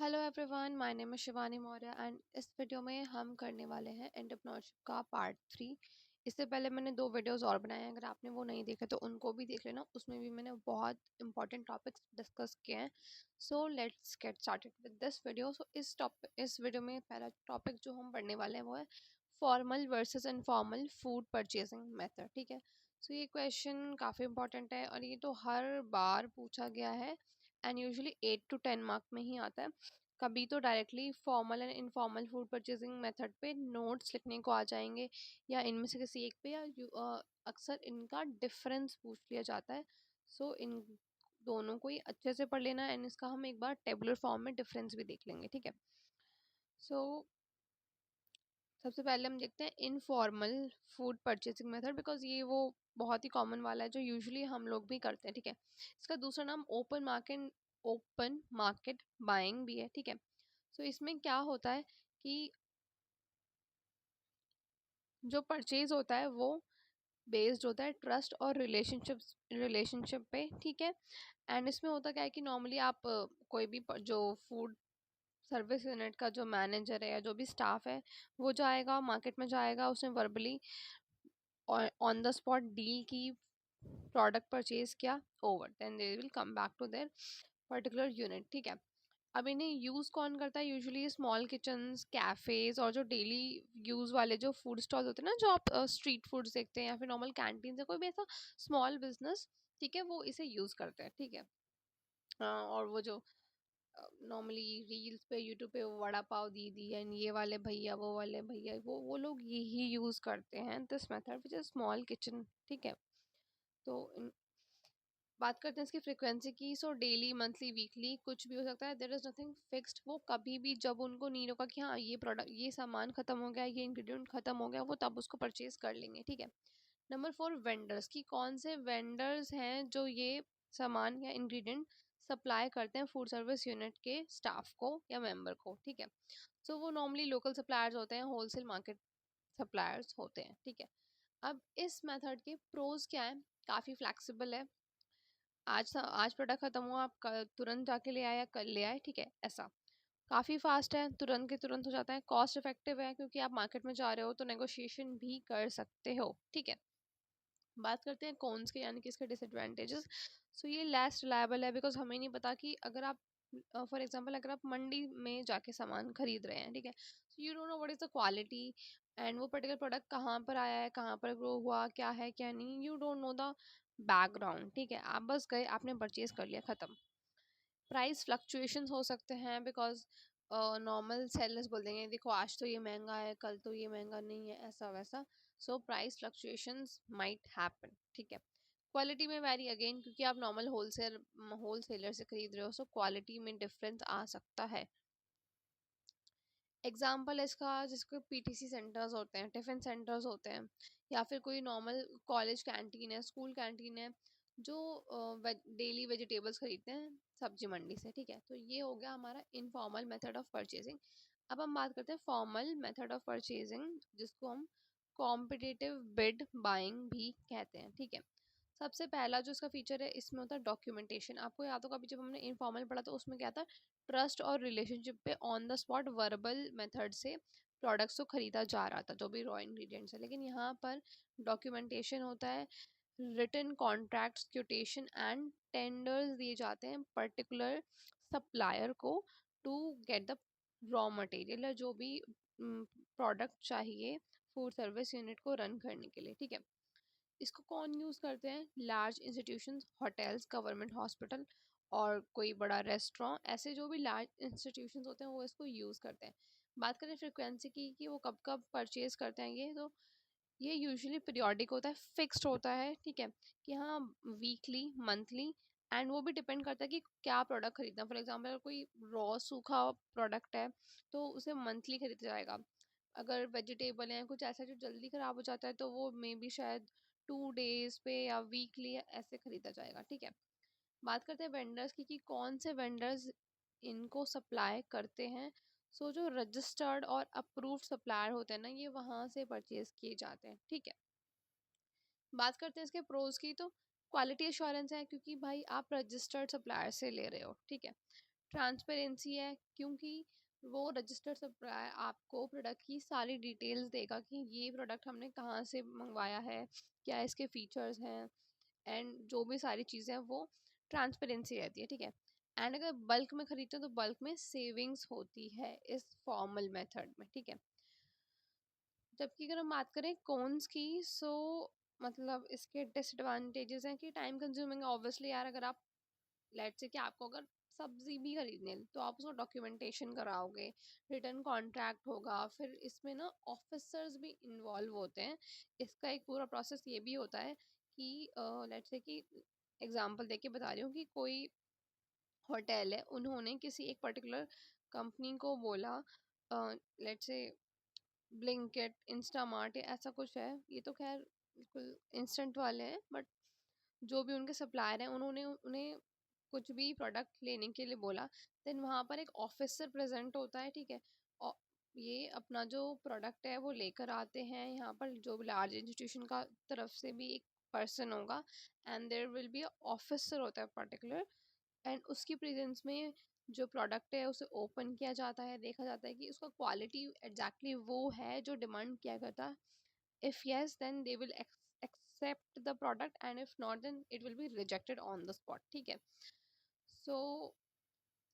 Hello everyone, my name is Shivani Maurya and इस video में हम करने वाले हैं एंटरप्रेन्योरशिप का पार्ट 3। इससे पहले मैंने 2 वीडियोस और बनाए हैं, अगर आपने वो नहीं देखे तो उनको भी देख लेना। उसमें भी मैंने बहुत इंपॉर्टेंट टॉपिक्स डिस्कस किए हैं। So let's get started with this video. इस वीडियो में पहला टॉपिक जो हम पढ़ने वाले हैं वो है formal versus informal food purchasing method. ठीक है, सो ये क्वेश्चन काफ़ी इंपॉर्टेंट है और ये तो हर बार पूछा गया है एंड यूजुअली 8 to 10 मार्क में ही आता है। कभी तो directly formal and informal food purchasing method पे नोट्स लिखने को आ जाएंगे, या इनमें से किसी एक पे, या अक्सर इनका डिफरेंस पूछ लिया जाता है। सो इन दोनों को ही अच्छे से पढ़ लेना एंड इसका हम एक बार टेबुलर फॉर्म में डिफरेंस भी देख लेंगे। ठीक है, सो सबसे पहले हम देखते हैं informal food purchasing method, because ये वो बहुत ही कॉमन वाला है जो यूजुअली हम लोग भी करते हैं। ठीक है, इसका दूसरा नाम ओपन मार्केट बाइंग भी है। ठीक है, सो इसमें क्या होता है कि जो परचेज होता है वो बेस्ड होता है ट्रस्ट और रिलेशनशिप पे। ठीक है, एंड इसमें होता क्या है कि नॉर्मली आप कोई भी जो फूड सर्विस यूनिट का जो मैनेजर है या जो भी स्टाफ है वो जाएगा मार्केट में, जाएगा उसने verbally on the spot deal की, प्रोडक्ट परचेज किया, over, then they will come back to their particular unit. ठीक है, अब इन्हें यूज़ कौन करता है? यूजुअली स्मॉल किचन्स, कैफ़ेज और जो डेली यूज़ वाले जो फूड स्टॉल होते हैं ना, जो आप स्ट्रीट फूड्स देखते हैं, या फिर नॉर्मल कैंटीन से कोई भी ऐसा स्मॉल बिजनेस, ठीक है, वो इसे यूज़ करते हैं। ठीक है, और वो जो नॉर्मली रील्स पे यूट्यूब पे वो वड़ा पाव दीदी एंड ये वाले भैया वो वाले भैया, वो लोग यही यूज़ करते हैं this method which is small kitchen. ठीक है, तो बात करते हैं इसकी फ्रिक्वेंसी की। सो डेली, मंथली, वीकली कुछ भी हो सकता है, देयर इज नथिंग फिक्स्ड। वो कभी भी जब उनको नीड होगा कि हाँ ये प्रोडक्ट, ये सामान खत्म हो गया, ये इंग्रेडिएंट खत्म हो गया, वो तब उसको परचेज कर लेंगे। ठीक है, नंबर 4, वेंडर्स की कौन से वेंडर्स हैं जो ये सामान या इंग्रेडिएंट सप्लाई करते हैं फूड सर्विस यूनिट के स्टाफ को या मेंबर को। ठीक है, सो वो नॉर्मली लोकल सप्लायर्स होते हैं, होलसेल मार्केट सप्लायर्स होते हैं। ठीक है, अब इस मेथड के प्रोज क्या है? काफ़ी फ्लेक्सिबल है। आज प्रोडक्ट खत्म हुआ, आप तुरंत जाके ले आए या कल ले आए। ठीक है, ऐसा काफ़ी फास्ट है, तुरंत के तुरंत हो जाता है। कॉस्ट इफेक्टिव है क्योंकि आप मार्केट में जा रहे हो तो नेगोशिएशन भी कर सकते हो। ठीक है, बात करते हैं कॉन्स के, यानी कि इसके डिसएडवांटेजेस। सो ये लेस रिलायबल है, बिकॉज हमें नहीं पता कि अगर आप फॉर एग्जांपल अगर आप मंडी में जाके सामान खरीद रहे हैं, ठीक है, so you don't know what is the quality and वो पर्टिकुलर प्रोडक्ट कहाँ पर आया है, कहाँ पर ग्रो हुआ, क्या है क्या नहीं, you don't know the background. ठीक है, आप बस गए, आपने परचेज कर लिया, खत्म। प्राइस फ्लक्चुएशंस हो सकते हैं, बिकॉज नॉर्मल सेलर्स बोल देंगे देखो आज तो ये महंगा है, कल तो ये महंगा नहीं है, ऐसा वैसा। So price fluctuations might happen. ठीक है, क्वालिटी में वैरी अगेन, क्योंकि आप नॉर्मल होलसेलर से खरीद रहे हो, सो क्वालिटी में डिफरेंस आ सकता है। एग्जाम्पल इसका, जिसको पीटीसी सेंटर्स होते हैं, टिफिन सेंटर्स होते हैं, या फिर कोई नॉर्मल कॉलेज कैंटीन है, स्कूल कैंटीन है, जो डेली वेजिटेबल्स खरीदते हैं सब्जी मंडी से। ठीक है, तो ये हो गया हमारा इनफॉर्मल मेथड ऑफ परचेजिंग। अब हम बात करते हैं फॉर्मल मेथड ऑफ परचेजिंग, जिसको हम कॉम्पिटिटिव बिड बाइंग भी कहते हैं। ठीक है, सबसे पहला जो इसका फीचर है, इसमें होता है डॉक्यूमेंटेशन। आपको याद होगा अभी जब हमने इनफॉर्मल पढ़ा तो उसमें क्या था? ट्रस्ट और रिलेशनशिप पे on the spot verbal method से प्रोडक्ट्स को खरीदा जा रहा था, जो भी रॉ इंग्रेडिएंट्स है। लेकिन यहाँ पर डॉक्यूमेंटेशन होता है, written contracts, quotation and tenders दिए जाते हैं पर्टिकुलर सप्लायर को to get the raw material, या जो भी प्रोडक्ट चाहिए फूड सर्विस यूनिट को रन करने के लिए। ठीक है, इसको कौन यूज़ करते हैं? Large institutions, hotels, government hospital और कोई बड़ा रेस्टोरेंट, ऐसे जो भी लार्ज इंस्टीट्यूशंस होते हैं वो इसको यूज़ करते हैं। बात करें फ्रिक्वेंसी की कि वो कब कब परचेज करते हैं, ये तो ये यूजुअली पीरियोडिक होता है, फिक्स्ड होता है। ठीक है, कि हाँ वीकली, मंथली, एंड वो भी डिपेंड करता है कि क्या प्रोडक्ट खरीदना है। फॉर एग्जांपल अगर कोई रॉ सूखा प्रोडक्ट है तो उसे मंथली खरीदा जाएगा। अगर वेजिटेबल है कुछ ऐसा जो जल्दी ख़राब हो जाता है तो वो मे बी शायद 2 डेज पे या वीकली ऐसे खरीदा जाएगा। ठीक है, बात करते हैं वेंडर्स की कि कौन से वेंडर्स इनको सप्लाई करते हैं। सो जो रजिस्टर्ड और अप्रूव्ड सप्लायर होते हैं ना, ये वहाँ से परचेज किए जाते हैं। ठीक है, बात करते हैं इसके प्रोज की, तो क्वालिटी एश्योरेंस है, क्योंकि भाई आप रजिस्टर्ड सप्लायर से ले रहे हो। ठीक है, ट्रांसपेरेंसी है, क्योंकि वो रजिस्टर्ड सप्लायर आपको प्रोडक्ट की सारी डिटेल्स देगा कि ये प्रोडक्ट हमने कहाँ से मंगवाया है, क्या इसके फीचर्स हैं, एंड जो भी सारी चीज़ें हैं वो ट्रांसपेरेंसी रहती है, ठीक है। एंड अगर बल्क में खरीदते हो तो बल्क में सेविंग्स होती है इस फॉर्मल मेथड में, ठीक है। जबकि अगर हम बात करें कॉन्स की, सो मतलब इसके डिसएडवांटेजेस हैं कि टाइम कंज्यूमिंग, ऑब्वियसली यार, अगर आप लेट्स से कि आपको अगर सब्जी भी खरीदनी है तो आप उसको डॉक्यूमेंटेशन कराओगे, रिटर्न कॉन्ट्रैक्ट होगा, फिर इसमें ना ऑफिसर्स भी इन्वॉल्व होते हैं। इसका एक पूरा प्रोसेस ये भी होता है कि लेट्स से कि एग्जांपल देके बता रही हूँ कि कोई होटल है, उन्होंने किसी एक पर्टिकुलर कंपनी को बोला, लेट्स से ब्लिंकिट, इंस्टामार्ट या ऐसा कुछ है, ये तो खैर बिल्कुल इंस्टेंट वाले हैं, बट जो भी उनके सप्लायर हैं उन्होंने उन्हें कुछ भी प्रोडक्ट लेने के लिए बोला, देन वहाँ पर एक ऑफिसर प्रेजेंट होता है, ठीक है। और ये अपना जो प्रोडक्ट है वो लेकर आते हैं यहाँ पर, जो लार्ज इंस्टीट्यूशन का तरफ से भी एक पर्सन होगा, and there will be officer होता है पर्टिकुलर, एंड उसकी प्रेजेंस में जो प्रोडक्ट है उसे ओपन किया जाता है, देखा जाता है कि उसका क्वालिटी एग्जैक्टली वो है जो डिमांड किया करता है। If yes, then they will accept the product, and if not, then it will be rejected on the spot, ठीक है। So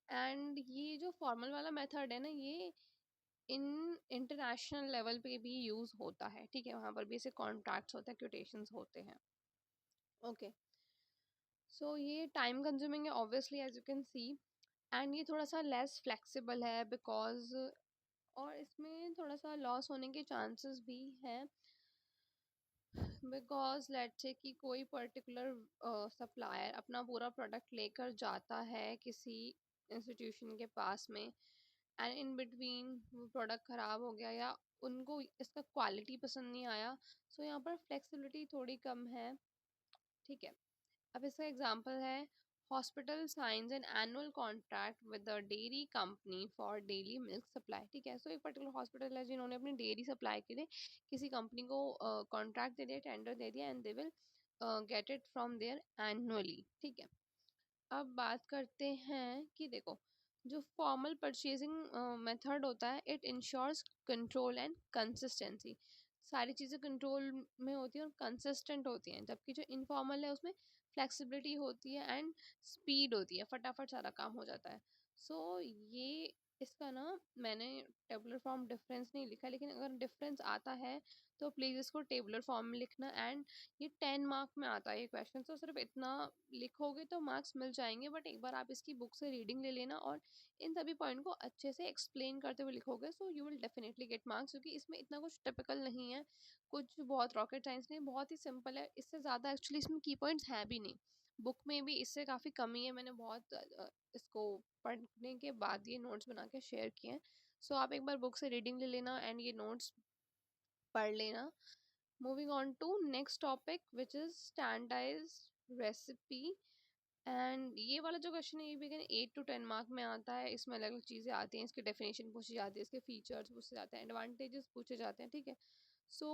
एंड ये जो फॉर्मल वाला मेथड है ना, ये इन इंटरनेशनल लेवल पे भी यूज होता है, ठीक है। वहाँ पर भी ऐसे कॉन्ट्रैक्ट्स होते हैं, क्विटेशंस होते हैं, ओके। सो ये टाइम कंज्यूमिंग है obviously, as you can see, and ये थोड़ा सा लेस फ्लेक्सिबल है बिकॉज, और इसमें थोड़ा सा लॉस होने के चांसेस भी हैं, बिकॉज लेट्स से कि कोई पर्टिकुलर सप्लायर अपना पूरा प्रोडक्ट लेकर जाता है किसी इंस्टीट्यूशन के पास में, एंड इन बिटवीन वो प्रोडक्ट ख़राब हो गया या उनको इसका क्वालिटी पसंद नहीं आया, सो यहाँ पर फ्लेक्सिबिलिटी थोड़ी कम है, ठीक है। अब इसका एग्जांपल है, hospital science an annual contract with the dairy company for daily milk supply, ठीक है। सो एक पर्टिकुलर हॉस्पिटल है जिन्होंने अपनी डेयरी सप्लाई के लिए किसी कंपनी को कॉन्ट्रैक्ट दे दिया, टेंडर दे दिया, and they will get it from there annually, ठीक है। अब बात करते हैं कि देखो, जो फॉर्मल परचेजिंग मेथड होता है, it ensures control and consistency, सारी चीज़ें कंट्रोल में होती हैं और कंसिस्टेंट होती हैं, जबकि जो इनफॉर्मल है उसमें फ्लेक्सिबिलिटी होती है एंड स्पीड होती है, फटाफट सारा काम हो जाता है। सो ये इसका ना, मैंने टेबुलर फॉर्म डिफरेंस नहीं लिखा, लेकिन अगर डिफरेंस आता है तो प्लीज़ इसको टेबुलर फॉर्म में लिखना, एंड ये 10 मार्क में आता है ये क्वेश्चन, तो सिर्फ इतना लिखोगे तो मार्क्स मिल जाएंगे, बट एक बार आप इसकी बुक से रीडिंग ले लेना और इन सभी पॉइंट को अच्छे से एक्सप्लेन करते हुए लिखोगे, so you will definitely get marks, क्योंकि इसमें इतना कुछ टिपिकल नहीं है, कुछ बहुत रॉकेट साइंस नहीं, बहुत ही सिंपल है, इससे ज़्यादा एक्चुअली इसमें की पॉइंट्स हैं भी नहीं, बुक में भी इससे काफ़ी कमी है, मैंने बहुत इसको पढ़ने के बाद ये नोट्स बना के शेयर किए हैं। सो आप एक बार बुक से रीडिंग ले लेना एंड ये नोट्स पढ़ लेना। Moving on to next topic, which is standardized recipe, and ये वाला जो क्वेश्चन है ये भी 8 to 10 मार्क में आता है, इसमें अलग अलग चीज़ें आती हैं, इसकी डेफिनेशन पूछी जाती है, इसके फीचर्स पूछे जाते हैं, एडवांटेजेस पूछे जाते हैं, ठीक है। सो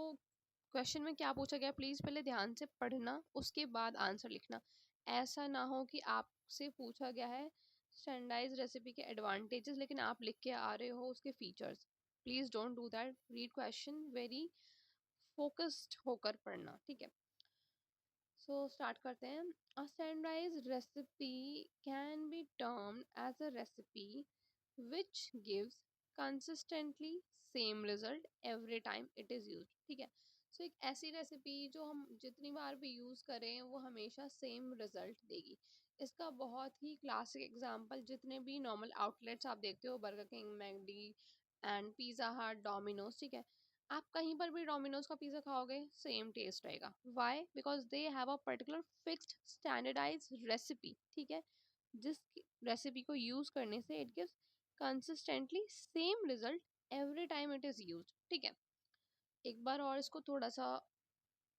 क्वेश्चन में क्या पूछा गया, प्लीज़ पहले ध्यान से पढ़ना, उसके बाद आंसर लिखना। ऐसा ना हो कि आपसे पूछा गया है स्टैंडर्डाइज रेसिपी के एडवांटेजेस, लेकिन आप लिख के आ रहे हो उसके features. Please don't do that, read question very focused होकर पढ़ना, ठीक है। सो स्टार्ट करते हैं। A standardised recipe can be termed as a recipe which gives consistently same result every time it is used, ठीक है। सो एक ऐसी रेसिपी जो हम जितनी बार भी यूज़ करें वो हमेशा सेम रिजल्ट देगी। इसका बहुत ही क्लासिक एग्जांपल जितने भी नॉर्मल आउटलेट्स आप देखते हो, burger king, McD and pizza हट, डोमिनोज, ठीक है। आप कहीं पर भी डोमिनोज का पिज़्ज़ा खाओगे सेम टेस्ट रहेगा, why? Because they have a particular fixed standardise recipe, ठीक है, जिस रेसिपी को यूज़ करने से it gives consistently same result every time it is use, ठीक है। एक बार और इसको थोड़ा सा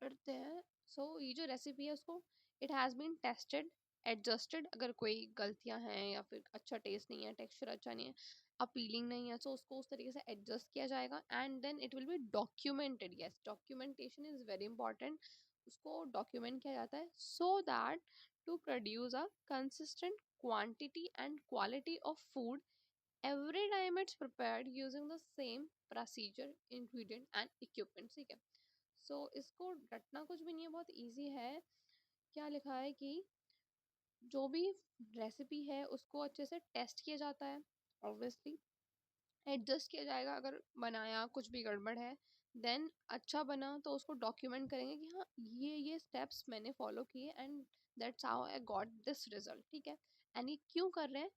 करते हैं। सो ये जो रेसिपी है उसको, it has been tested, adjusted, अगर कोई गलतियां हैं या फिर अच्छा टेस्ट नहीं है, टेक्सचर अच्छा नहीं है, अपीलिंग नहीं है, सो उसको उस तरीके से एडजस्ट किया जाएगा, and then it will be documented. Yes, documentation is very important, उसको डॉक्यूमेंट किया जाता है, so that to produce a consistent quantity and quality of food every time it's prepared using the same procedure, ingredient and equipment. ठीक है, सो इसको रटना कुछ भी नहीं है, बहुत इजी है। क्या लिखा है कि जो भी रेसिपी है उसको अच्छे से टेस्ट किया जाता है, ऑब्वियसली एडजस्ट किया जाएगा अगर बनाया कुछ भी गड़बड़ है, देन अच्छा बना तो उसको डॉक्यूमेंट करेंगे कि हाँ ये स्टेप्स मैंने फॉलो किए and that's how I got this result. ठीक है, एंड ये क्यों कर रहे हैं?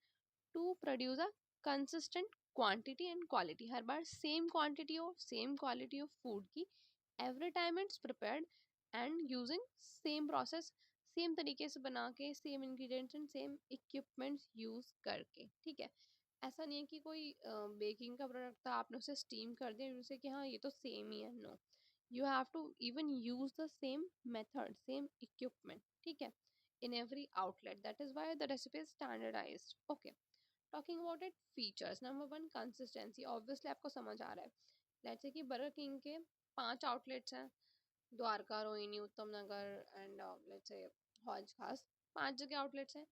To produce a consistent quantity and quality, हर बार सेम क्वांटिटी और सेम क्वालिटी ऑफ फूड की every time it's prepared and using same process, same तरीके से बना के, same ingredients and same equipments use करके। ठीक है, ऐसा नहीं है कि कोई बेकिंग का प्रोडक्ट था आपने उसे स्टीम कर दिया जिससे कि हाँ ये तो सेम ही है, no, you have to even use the same method, same equipment. ठीक है, in every outlet, that is why the recipe is standardized. Okay, talking about it features, number one consistency, obviously आपको समझ आ रहा है। Let's say कि burger king के 5 outlets हैं, द्वारका, रोहिणी, उत्तम नगर एंड लेट्स से हौज खास, 5 जगह आउटलेट्स हैं।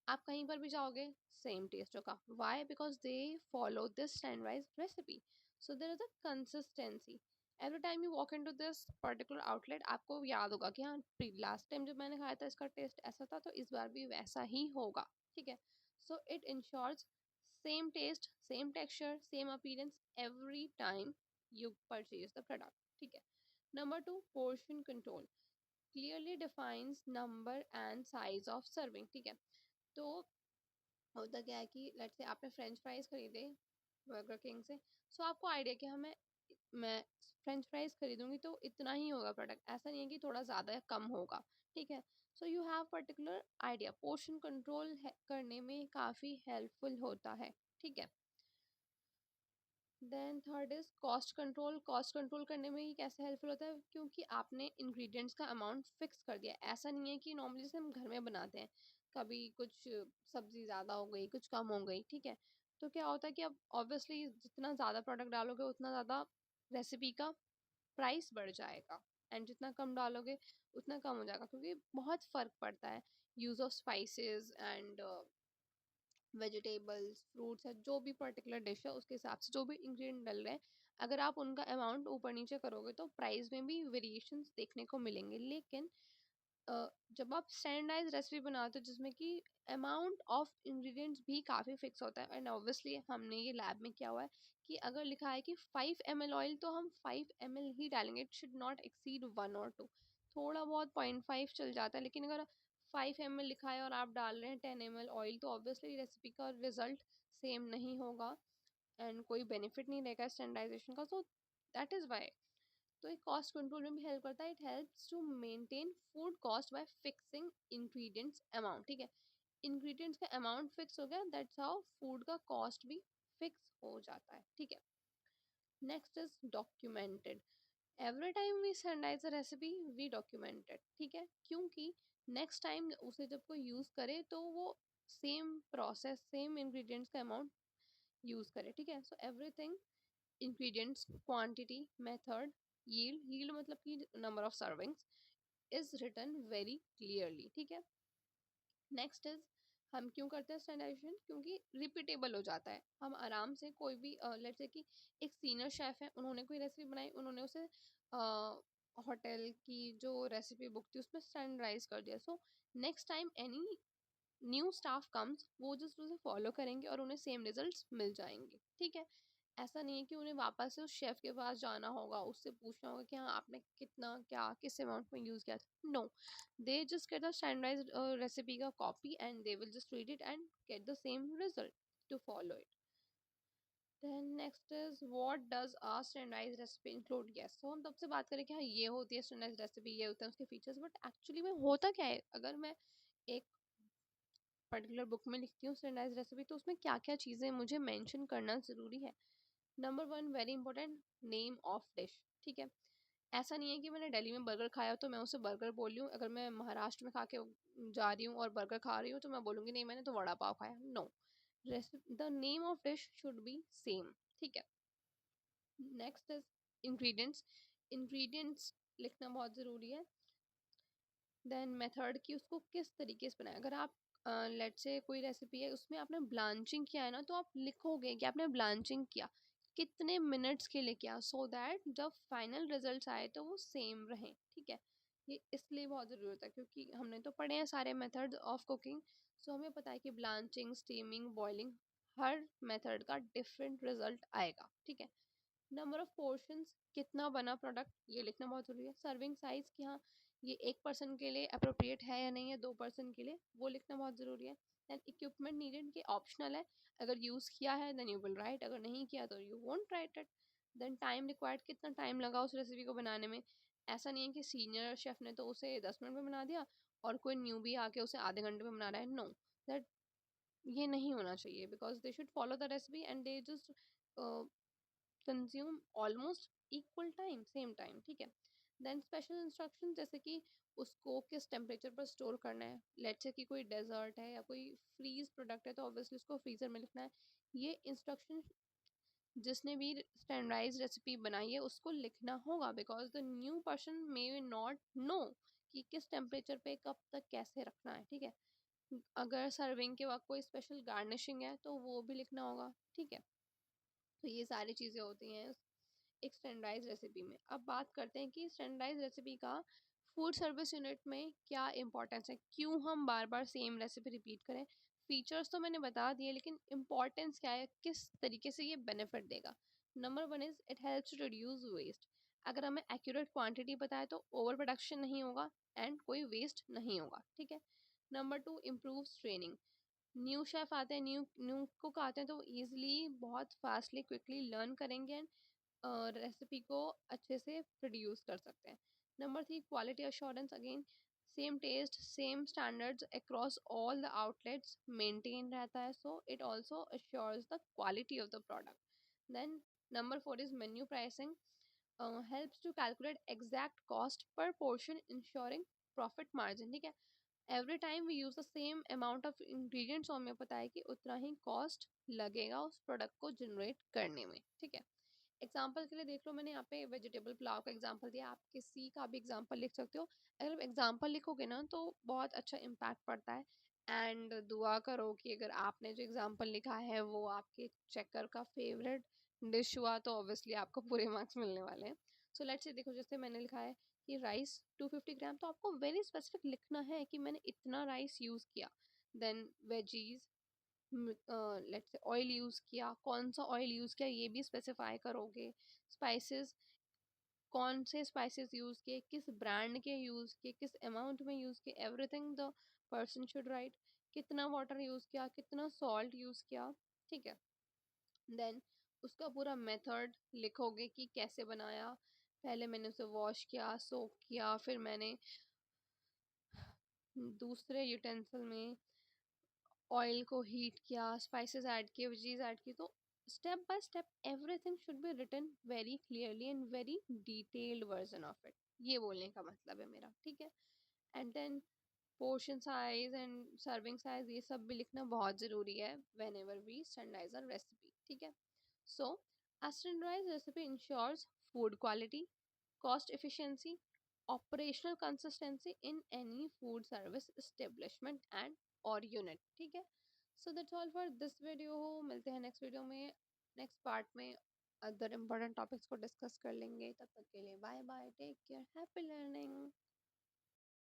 आप कहीं पर भी जाओगे सेम टेस्ट होगा, why? Because they follow this standardised recipe, so there is a consistency. Every time you walk into this particular outlet आपको याद होगा कि हाँ लास्ट टाइम जब मैंने खाया था इसका टेस्ट ऐसा था, तो इस बार भी वैसा ही होगा। ठीक है, so it ensures same taste, same texture, same appearance every time you purchase the product. ठीक है, number 2 portion control, clearly defines number and size of serving। ठीक है, तो होता क्या है कि लेट्स से आपने फ्रेंच फ्राइज खरीदे बर्गर किंग से, सो आपको आइडिया कि हमें मैं फ्रेंच फ्राइज खरीदूंगी तो इतना ही होगा प्रोडक्ट, ऐसा नहीं है कि थोड़ा ज़्यादा या कम होगा। ठीक है, so you have particular idea, portion control करने में काफ़ी हेल्पफुल होता है। ठीक है, then third is cost control, cost control करने में ही कैसे हेल्पफुल होता है, क्योंकि आपने इंग्रेडिएंट्स का अमाउंट फिक्स कर दिया। ऐसा नहीं है कि नॉर्मली जैसे हम घर में बनाते हैं, कभी कुछ सब्जी ज़्यादा हो गई, कुछ कम हो गई। ठीक है, तो क्या होता है कि अब ऑब्वियसली जितना ज़्यादा प्रोडक्ट डालोगे उतना ज़्यादा रेसिपी का प्राइस बढ़ जाएगा, एंड जितना कम डालोगे उतना कम हो जाएगा, क्योंकि बहुत फ़र्क पड़ता है use of spices and vegetables, fruits है, जो भी पर्टिकुलर डिश है उसके हिसाब से जो भी इंग्रेडिएंट डल रहे हैं, अगर आप उनका अमाउंट ऊपर नीचे करोगे तो प्राइस में भी वेरिएशंस देखने को मिलेंगे। लेकिन जब आप स्टैंडर्डाइज रेसिपी बनाते हो जिसमें कि अमाउंट ऑफ इंग्रेडिएंट्स भी काफ़ी फिक्स होता है, एंड ऑब्वियसली हमने ये लैब में किया हुआ है कि अगर लिखा है कि 5 ml ऑयल तो हम 5 ml ही डालेंगे, इट शुड नॉट एक्सीड 1 और 2, थोड़ा बहुत 0.5 चल जाता है, लेकिन अगर 5 ml लिखा है और आप डाल रहे हैं 10 ml ऑयल तो ऑब्वियसली रेसिपी का रिजल्ट सेम नहीं होगा एंड कोई बेनिफिट नहीं रहेगा स्टैंडर्डाइजेशन का। सो दैट इज़ वाई, तो ये कॉस्ट कंट्रोल में भी हेल्प करता है। It helps to maintain food cost by fixing ingredients amount. ठीक है, इंग्रेडिएंट्स का अमाउंट फिक्स हो गया, दैट्स हाउ फूड का कॉस्ट भी फिक्स हो जाता है। ठीक है, next is documented, every time we standardise a recipe we documented. ठीक है, क्योंकि नेक्स्ट टाइम उसे जब कोई यूज़ करे तो वो सेम प्रोसेस, सेम इंग्रेडिएंट्स का अमाउंट यूज़ करे। ठीक है, so everything, ingredients, quantity, method, yield मतलब कि number of servings is written very clearly। ठीक है, नेक्स्ट इज, हम क्यों करते हैं स्टैंडर्डाइजेशन? क्योंकि रिपीटेबल हो जाता है, हम आराम से कोई भी लेट्स से कि एक सीनियर शेफ है, उन्होंने कोई रेसिपी बनाई, उन्होंने उसे होटल की जो रेसिपी बुक थी उसमें स्टैंडर्डाइज कर दिया, so next time any new staff comes वो जस्ट उसे फॉलो करेंगे और उन्हें सेम रिजल्ट्स मिल जाएंगे। ठीक है, ऐसा नहीं है कि उन्हें वापस से उस शेफ के पास जाना होगा, उससे पूछना होगा कि हाँ आपने कितना क्या किस अमाउंट में यूज़ किया था। No, they just get the standardised recipe का copy and they will just read it and get the same result to follow it. Then next is what does a standardised recipe include? Yes, तो हम तब से बात करें कि हाँ ये होती है स्टैंडर्डाइज्ड रेसिपी, ये होते हैं उसके फीचर्स, बट एक्चुअली में होता क्या है? अगर मैं एक पर्टिकुलर बुक में लिखती हूँ स्टैंडर्डाइज्ड रेसिपी, तो उसमें क्या क्या चीज़ें मुझे मेंशन करना ज़रूरी है। Number one, very important, name of dish. ठीक है, ऐसा नहीं है कि मैंने दिल्ली में बर्गर खाया तो मैं उसे बर्गर बोल रही हूँ, अगर मैं महाराष्ट्र में खा के जा रही हूँ और बर्गर खा रही हूँ तो मैं बोलूँगी नहीं मैंने तो वड़ा पाव खाया। No, the name of dish should be same. ठीक है, नेक्स्ट इज इंग्रेडिएंट्स, इंग्रेडिएंट्स लिखना बहुत ज़रूरी है। देन मेथड की उसको किस तरीके से बनाया। अगर आप लेट से कोई रेसिपी है उसमें आपने ब्लांचिंग किया है ना, तो आप लिखोगे कि आपने ब्लांचिंग किया कितने मिनट्स के लिए किया, सो दैट जब फाइनल रिजल्ट्स आए तो वो सेम रहे। ठीक है, ये इसलिए बहुत ज़रूरत है क्योंकि हमने तो पढ़े हैं सारे मेथड्स ऑफ कुकिंग, सो हमें पता है कि ब्लांचिंग, स्टीमिंग, बॉइलिंग, हर मेथड का डिफरेंट रिजल्ट आएगा। ठीक है, नंबर ऑफ पोर्शंस, कितना बना प्रोडक्ट, ये लिखना बहुत जरूरी है। सर्विंग साइज कि हाँ ये एक पर्सन के लिए अप्रोप्रिएट है या नहीं है, दो पर्सन के लिए, वो लिखना बहुत जरूरी है। देन इक्विपमेंट नीडेड, कि ऑप्शनल है, अगर यूज किया है देन यू विल राइट, अगर नहीं किया तो you won't write it. Then time required, कितना टाइम लगा उस रेसिपी को बनाने में। ऐसा नहीं है कि सीनियर शेफ ने तो उसे 10 मिनट में बना दिया और कोई न्यूबी आके उसे आधे घंटे में बना रहा है, नो, दैट ये नहीं होना चाहिए, because they should follow the recipe and they just consume almost equal time, same time. ठीक है, देन स्पेशल इंस्ट्रक्शन, जैसे कि उसको किस टेम्परेचर पर स्टोर करना है। लेट्स से कि कोई डेजर्ट है या कोई फ्रीज प्रोडक्ट है तो ऑब्वियसली उसको फ्रीजर में लिखना है। ये इंस्ट्रक्शन जिसने भी स्टैंडर्डाइज रेसिपी बनाई है उसको लिखना होगा, because the new person may not know कि किस टेम्परेचर पे कब तक कैसे रखना है। ठीक है, अगर सर्विंग के वक्त कोई स्पेशल गार्निशिंग है तो वो भी लिखना होगा। ठीक है, तो ये सारी चीज़ें होती हैं एक स्टैंडर्डाइज रेसिपी में। अब बात करते हैं कि स्टैंडर्डाइज रेसिपी का फूड सर्विस यूनिट में क्या इंपॉर्टेंस है, क्यों हम बार बार सेम रेसिपी रिपीट करें। फीचर्स तो मैंने बता दिए, लेकिन इंपॉर्टेंस क्या है, किस तरीके से ये बेनिफिट देगा। Number one is it helps to reduce waste. अगर हमें एक्यूरेट क्वांटिटी पता है तो ओवर प्रोडक्शन नहीं होगा एंड कोई वेस्ट नहीं होगा। ठीक है, number two improve training. New chef आते हैं, न्यू न्यू कुक आते हैं तो वो ईजिली बहुत फास्टली क्विकली लर्न करेंगे एंड रेसिपी को अच्छे से प्रोड्यूस कर सकते हैं। Number three quality assurance, again same taste same standards across all the outlets maintain रहता है, so it also assures the quality of the product. Then number four is menu pricing, helps to calculate exact cost per portion ensuring profit margin। ठीक है, every time we use the same amount of ingredients, और हमें पता है कि उतना ही cost लगेगा उस प्रोडक्ट को जनरेट करने में। ठीक है, एग्जाम्पल के लिए देख लो, मैंने यहाँ पे वेजिटेबल पुलाव का एग्जाम्पल दिया, आप किसी का भी एग्जाम्पल लिख सकते हो। अगर आप एग्जाम्पल लिखोगे ना तो बहुत अच्छा इम्पैक्ट पड़ता है। एंड दुआ करो कि अगर आपने जो एग्जाम्पल लिखा है वो आपके चेकर का फेवरेट डिश हुआ तो ऑब्वियसली आपको पूरे मार्क्स मिलने वाले हैं। सो लेट्स से देखो, जैसे मैंने लिखा है कि राइस 250 ग्राम, तो आपको वेरी स्पेसिफिक लिखना है कि मैंने इतना राइस यूज़ किया। Then veggies, let's say oil use किया, कौन सा ऑयल यूज़ किया ये भी स्पेसिफाई करोगे। स्पाइसेस, कौन से स्पाइसेस यूज़ किए, किस ब्रांड के यूज़ किए, किस अमाउंट में यूज़ किए, everything the person should write. कितना वाटर यूज़ किया, कितना सॉल्ट यूज़ किया। ठीक है, देन उसका पूरा मेथड लिखोगे कि कैसे बनाया। पहले मैंने उसे वॉश किया, सोक किया, फिर मैंने दूसरे यूटेंसिल में ऑयल को हीट किया, स्पाइसेस ऐड किए, वेजीज ऐड की। तो step by step everything should be written very clearly and very detailed version of it, ये बोलने का मतलब है मेरा। ठीक है, and then portion size and serving size ये सब भी लिखना बहुत ज़रूरी है whenever we standardise a recipe. ठीक है, सो a standardized recipe ensures food quality, cost efficiency, operational consistency in any food service establishment and or unit। ठीक है, so that's all for this video। मिलते हैं नेक्स्ट वीडियो में, next part में other important topics को discuss कर लेंगे। तब तक के लिए bye bye, take care, happy learning.